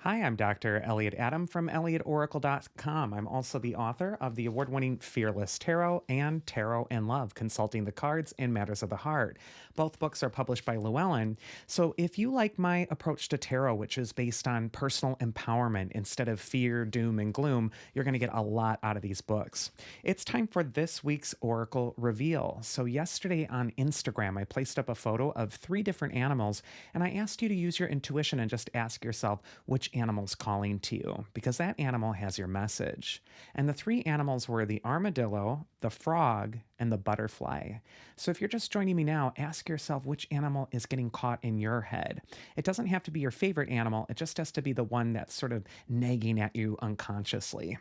Hi, I'm Dr. Elliot Adam from ElliotOracle.com. I'm also the author of the award winning Fearless Tarot and Tarot in Love, Consulting the Cards in Matters of the Heart. Both books are published by Llewellyn. So if you like my approach to tarot, which is based on personal empowerment instead of fear, doom, and gloom, you're going to get a lot out of these books. It's time for this week's Oracle reveal. So yesterday on Instagram, I placed up a photo of 3 different animals, and I asked you to use your intuition and just ask yourself which animal's calling to you, because that animal has your message. And the 3 animals were the armadillo, the frog, and the butterfly. So if you're just joining me now, ask yourself which animal is getting caught in your head. It doesn't have to be your favorite animal, it just has to be the one that's sort of nagging at you unconsciously.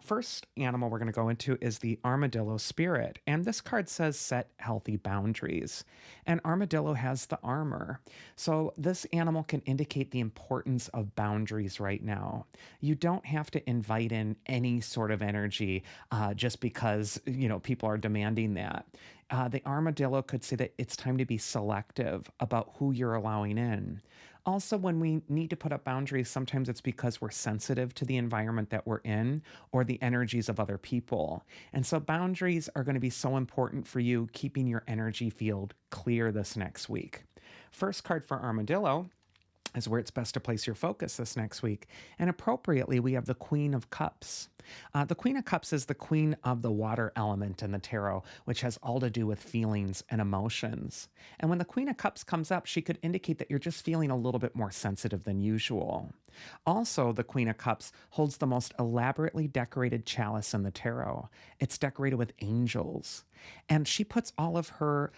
First animal we're going to go into is the armadillo spirit. And this card says set healthy boundaries. And armadillo has the armor. So this animal can indicate the importance of boundaries right now. You don't have to invite in any sort of energy just because, people are demanding that. The armadillo could say that it's time to be selective about who you're allowing in. Also, when we need to put up boundaries, sometimes it's because we're sensitive to the environment that we're in or the energies of other people. And so boundaries are going to be so important for you, keeping your energy field clear this next week. First card for armadillo is where it's best to place your focus this next week. And appropriately, we have the Queen of Cups. The Queen of Cups is the queen of the water element in the tarot, which has all to do with feelings and emotions. And when the Queen of Cups comes up, she could indicate that you're just feeling a little bit more sensitive than usual. Also, the Queen of Cups holds the most elaborately decorated chalice in the tarot. It's decorated with angels. And she puts all of her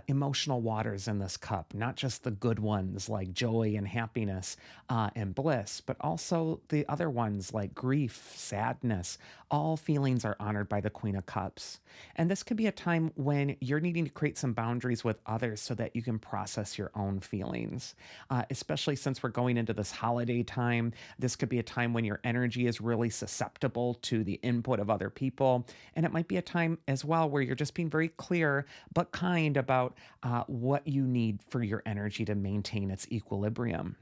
emotional waters in this cup, not just the good ones like joy and happiness and bliss, but also the other ones like grief, sadness. All feelings are honored by the Queen of Cups. And this could be a time when you're needing to create some boundaries with others so that you can process your own feelings. Especially since we're going into this holiday time, this could be a time when your energy is really susceptible to the input of other people. And it might be a time as well where you're just being very clear but kind about what you need for your energy to maintain its equilibrium.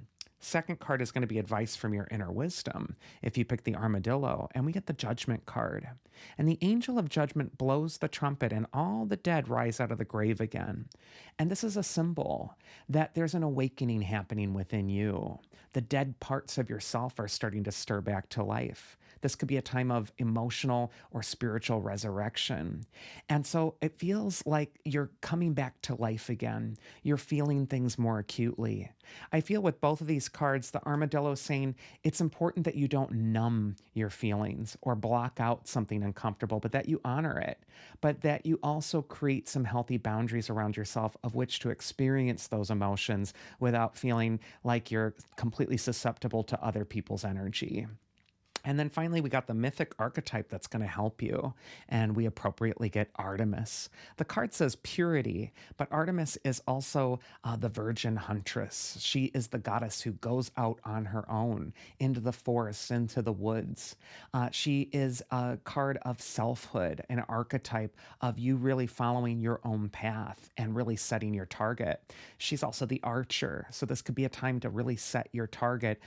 Second card is going to be advice from your inner wisdom if you pick the armadillo, and we get the judgment card. And the angel of judgment blows the trumpet, and all the dead rise out of the grave again. And this is a symbol that there's an awakening happening within you. The dead parts of yourself are starting to stir back to life. This could be a time of emotional or spiritual resurrection. And so it feels like you're coming back to life again. You're feeling things more acutely. I feel with both of these cards, the armadillo is saying it's important that you don't numb your feelings or block out something uncomfortable, but that you honor it, but that you also create some healthy boundaries around yourself of which to experience those emotions without feeling like you're completely susceptible to other people's energy. And then finally, we got the mythic archetype that's going to help you. And we appropriately get Artemis. The card says purity, but Artemis is also the virgin huntress. She is the goddess who goes out on her own into the forests, into the woods. She is a card of selfhood, an archetype of you really following your own path and really setting your target. She's also the archer. So this could be a time to really set your target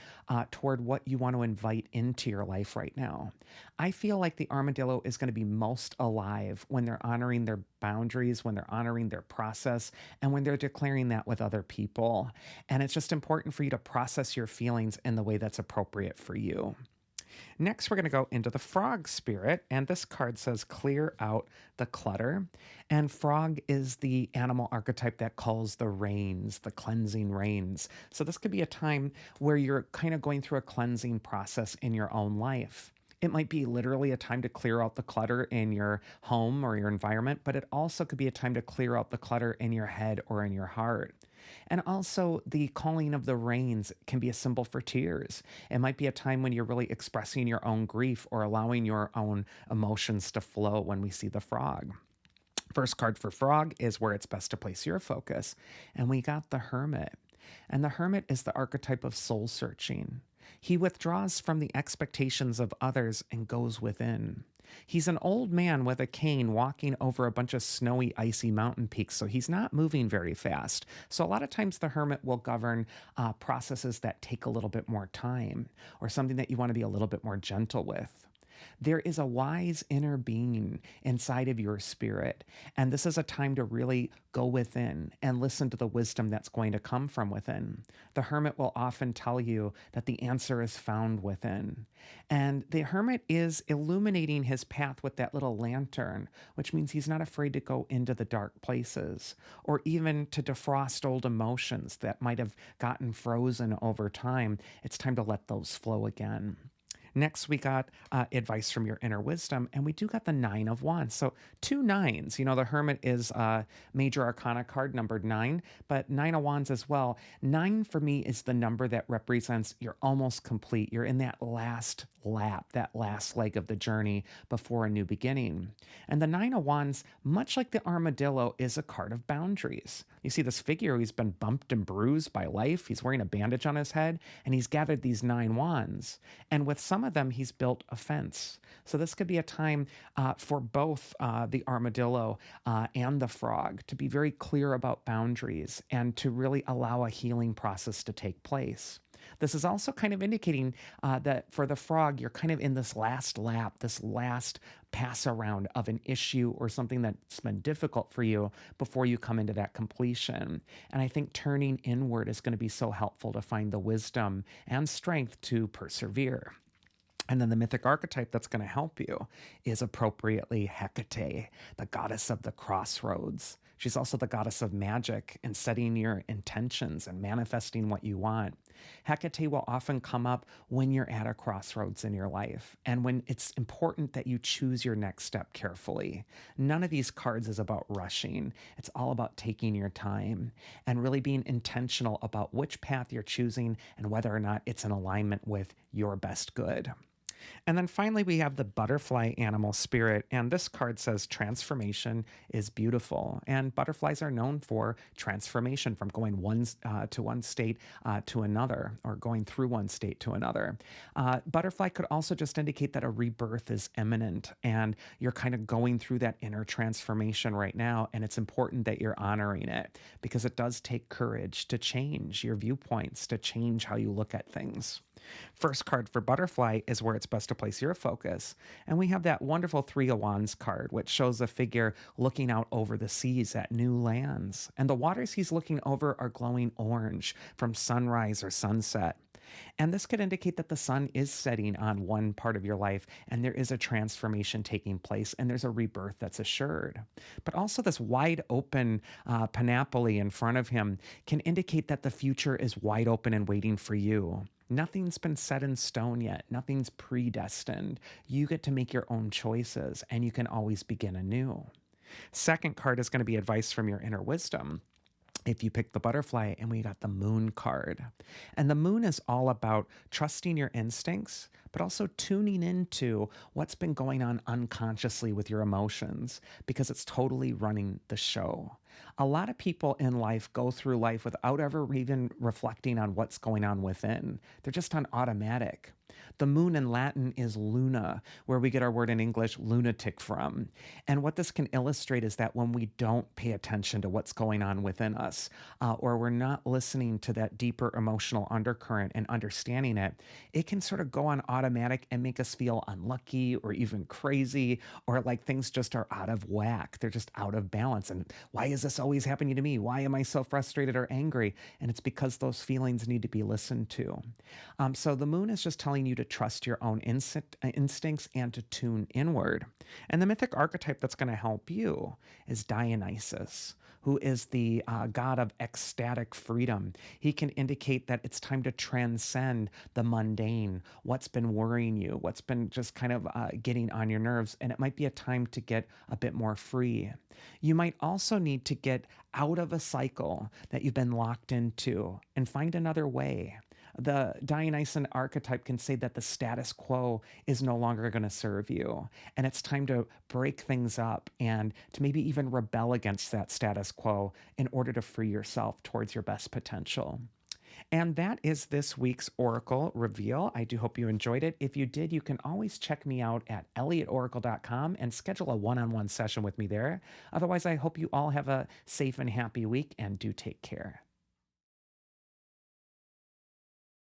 toward what you want to invite into your life right now. I feel like the armadillo is going to be most alive when they're honoring their boundaries, when they're honoring their process, and when they're declaring that with other people. And it's just important for you to process your feelings in the way that's appropriate for you. Next, we're going to go into the frog spirit, and this card says clear out the clutter. And frog is the animal archetype that calls the rains, the cleansing rains. So this could be a time where you're kind of going through a cleansing process in your own life. It might be literally a time to clear out the clutter in your home or your environment, but it also could be a time to clear out the clutter in your head or in your heart. And also, the calling of the rains can be a symbol for tears. It might be a time when you're really expressing your own grief or allowing your own emotions to flow when we see the frog. First card for frog is where it's best to place your focus. And we got the hermit. And the hermit is the archetype of soul searching. He withdraws from the expectations of others and goes within. He's an old man with a cane walking over a bunch of snowy, icy mountain peaks, so he's not moving very fast. So, a lot of times, the hermit will govern processes that take a little bit more time or something that you want to be a little bit more gentle with. There is a wise inner being inside of your spirit. And this is a time to really go within and listen to the wisdom that's going to come from within. The hermit will often tell you that the answer is found within. And the hermit is illuminating his path with that little lantern, which means he's not afraid to go into the dark places or even to defrost old emotions that might have gotten frozen over time. It's time to let those flow again. Next, we got advice from your inner wisdom, and we do got the Nine of Wands. So, two nines. You know, the Hermit is major arcana card numbered nine, but Nine of Wands as well. Nine for me is the number that represents you're almost complete. You're in that last lap, that last leg of the journey before a new beginning. And the Nine of Wands, much like the Armadillo, is a card of boundaries. You see this figure, he's been bumped and bruised by life. He's wearing a bandage on his head, and he's gathered these nine wands. And with some of them, he's built a fence. So this could be a time for both the armadillo and the frog to be very clear about boundaries and to really allow a healing process to take place. This is also kind of indicating that for the frog, you're kind of in this last lap, this last pass around of an issue or something that's been difficult for you before you come into that completion. And I think turning inward is going to be so helpful to find the wisdom and strength to persevere. And then the mythic archetype that's going to help you is appropriately Hecate, the goddess of the crossroads. She's also the goddess of magic and setting your intentions and manifesting what you want. Hecate will often come up when you're at a crossroads in your life and when it's important that you choose your next step carefully. None of these cards is about rushing. It's all about taking your time and really being intentional about which path you're choosing and whether or not it's in alignment with your best good. And then finally, we have the butterfly animal spirit. And this card says transformation is beautiful. And butterflies are known for transformation from going to one state to another or going through one state to another. Butterfly could also just indicate that a rebirth is imminent and you're kind of going through that inner transformation right now. And it's important that you're honoring it because it does take courage to change your viewpoints, to change how you look at things. First card for butterfly is where it's best to place your focus. And we have that wonderful Three of Wands card, which shows a figure looking out over the seas at new lands. And the waters he's looking over are glowing orange from sunrise or sunset. And this could indicate that the sun is setting on one part of your life and there is a transformation taking place and there's a rebirth that's assured. But also, this wide open panoply in front of him can indicate that the future is wide open and waiting for you. Nothing's been set in stone yet. Nothing's predestined. You get to make your own choices and you can always begin anew. Second card is going to be advice from your inner wisdom. If you pick the butterfly, and we got the moon card. And the moon is all about trusting your instincts, but also tuning into what's been going on unconsciously with your emotions because it's totally running the show. A lot of people in life go through life without ever even reflecting on what's going on within. They're just on automatic. The moon in Latin is luna, where we get our word in English, lunatic, from. And what this can illustrate is that when we don't pay attention to what's going on within us, or we're not listening to that deeper emotional undercurrent and understanding it, it can sort of go on automatic and make us feel unlucky or even crazy, or like things just are out of whack. They're just out of balance. And why is this always happening to me? Why am I so frustrated or angry? And it's because those feelings need to be listened to. So the moon is just telling you to trust your own instincts and to tune inward. And the mythic archetype that's going to help you is Dionysus, who is the god of ecstatic freedom. He can indicate that it's time to transcend the mundane, what's been worrying you, what's been just kind of getting on your nerves, and it might be a time to get a bit more free. You might also need to get out of a cycle that you've been locked into and find another way. The Dionysian archetype can say that the status quo is no longer going to serve you. And it's time to break things up and to maybe even rebel against that status quo in order to free yourself towards your best potential. And that is this week's Oracle reveal. I do hope you enjoyed it. If you did, you can always check me out at elliotoracle.com and schedule a one on one session with me there. Otherwise, I hope you all have a safe and happy week and do take care.